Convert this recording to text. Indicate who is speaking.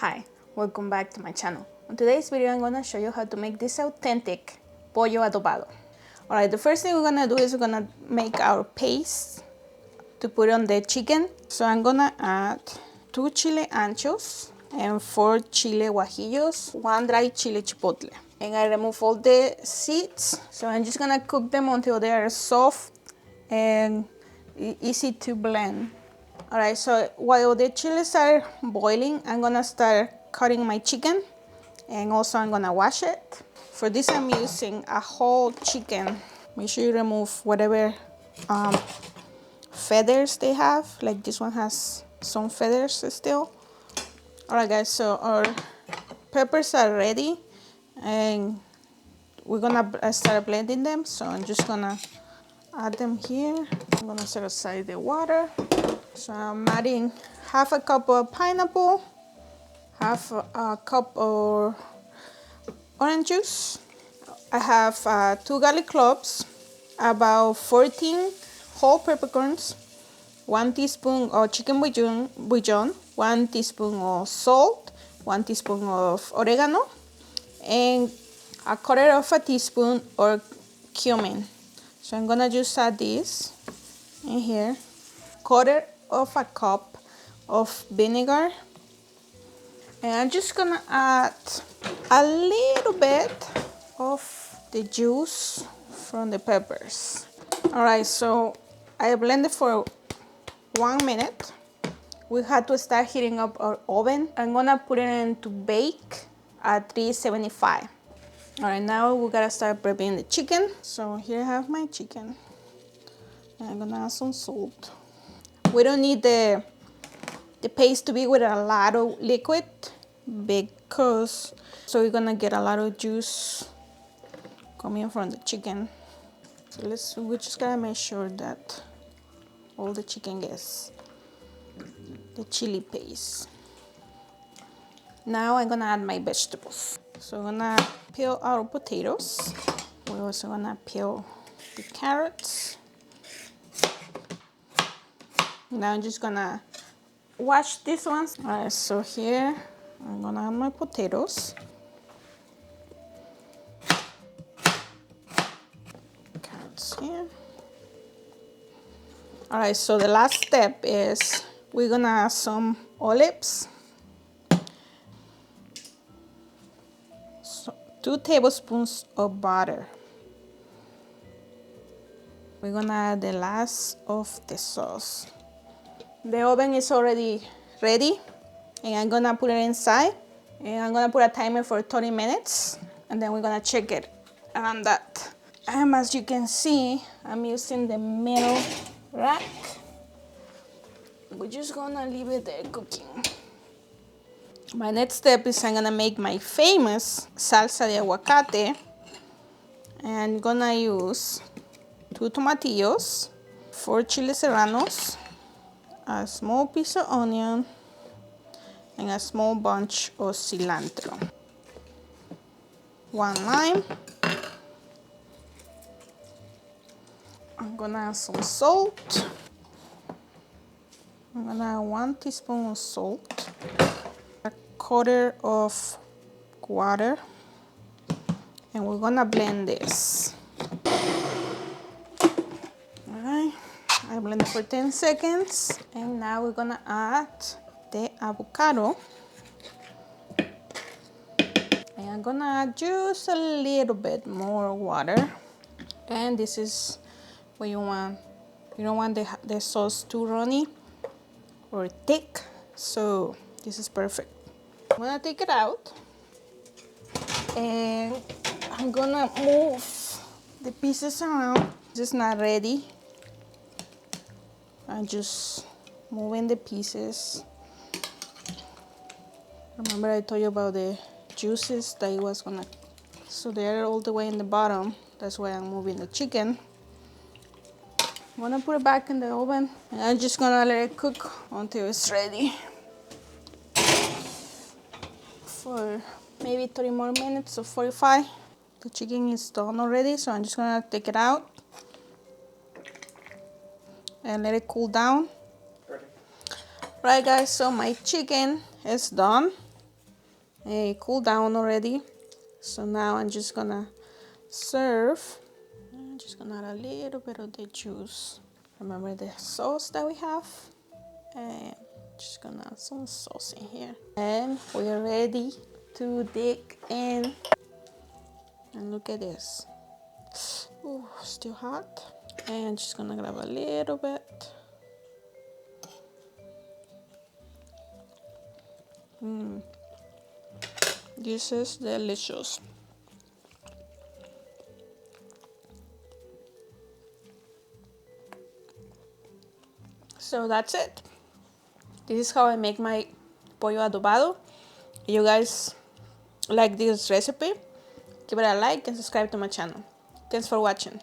Speaker 1: Hi, welcome back to my channel. On today's video, I'm gonna show you how to make this authentic pollo adobado. Alright, the first thing we're gonna do is we're gonna make our paste to put on the chicken. So I'm gonna add 2 chile anchos and 4 chile guajillos, 1 dry chile chipotle. And I remove all the seeds. So I'm just gonna cook them until they are soft and easy to blend. Alright, so while the chiles are boiling, I'm gonna start cutting my chicken, and also I'm gonna wash it. For this, I'm using a whole chicken. Make sure you remove whatever feathers they have. Like this one has some feathers still. Alright guys, so our peppers are ready, and we're gonna start blending them. So I'm just gonna add them here. I'm gonna set aside the water. So I'm adding half a cup of pineapple, half a cup of orange juice. I have 2 garlic cloves, about 14 whole peppercorns, 1 teaspoon of chicken bouillon, 1 teaspoon of salt, 1 teaspoon of oregano, and a quarter of a teaspoon of cumin. So I'm gonna just add this in here. Quarter of a cup of vinegar, and I'm just gonna add a little bit of the juice from the peppers. Alright, so I blended for 1 minute. We had to start heating up our oven. I'm gonna put it in to bake at 375. Alright, now we gotta start prepping the chicken. So here I have my chicken. I'm gonna add some salt. We don't need the paste to be with a lot of liquid because so we're gonna get a lot of juice coming from the chicken. So we just gotta make sure that all the chicken gets the chili paste. Now I'm gonna add my vegetables. So I'm gonna peel our potatoes. We're also gonna peel the carrots. Now I'm just gonna wash these ones. Alright, so here I'm gonna add my potatoes. Carrots here. Alright, so the last step is we're gonna add some olives. So 2 tablespoons of butter. We're gonna add the last of the sauce. The oven is already ready, and I'm gonna put it inside, and I'm gonna put a timer for 30 minutes, and then we're gonna check it on that. And as you can see, I'm using the middle rack. We're just gonna leave it there cooking. My next step is I'm gonna make my famous salsa de aguacate, and I'm gonna use 2 tomatillos, 4 chiles serranos, a small piece of onion, and a small bunch of cilantro. 1 lime. I'm gonna add some salt. I'm gonna add 1 teaspoon of salt, a quarter of water, and we're gonna blend this. Alright, I blend it for 10 seconds, and now we're gonna add the avocado. And I'm gonna add just a little bit more water. And this is what you want. You don't want the sauce too runny or thick, so this is perfect. I'm gonna take it out, and I'm gonna move the pieces around. This is not ready. I'm just moving the pieces. Remember I told you about the juices that it was gonna, so they're all the way in the bottom. That's why I'm moving the chicken. I'm gonna put it back in the oven, and I'm just gonna let it cook until it's ready for maybe 30 more minutes or 45. The chicken is done already, so I'm just gonna take it out and let it cool down. Right guys, so my chicken is done. cooled down already. So now I'm just gonna serve. I'm just gonna add a little bit of the juice. Remember the sauce that we have? And just gonna add some sauce in here. And we're ready to dig in. And look at this. Ooh, still hot. And just gonna grab a little bit. This is delicious. So that's it. This is how I make my pollo adobado. If you guys like this recipe, give it a like and subscribe to my channel. Thanks for watching.